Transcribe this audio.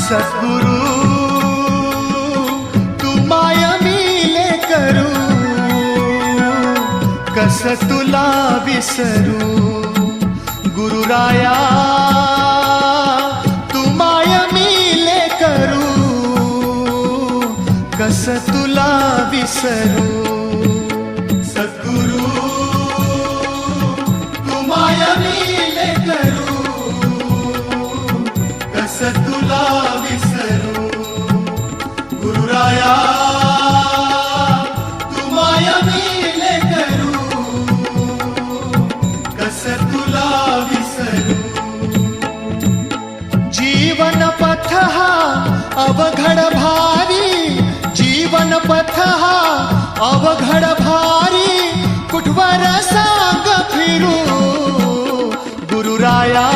सद्गुरु तू माय मिले करू, कस तुला विसरू. गुरुराया तू माय मिले करू, कस तुला विसरू. सद्गुरु तू माय मिले करू, कस तुला विसरू. गुरुराया तू माय मिले करू, कस तुला विसरू. जीवन पथ हा अवघड भारी, जीवन पथ हा अवघड भारी, कुठवर सांग फिरू. गुरुराया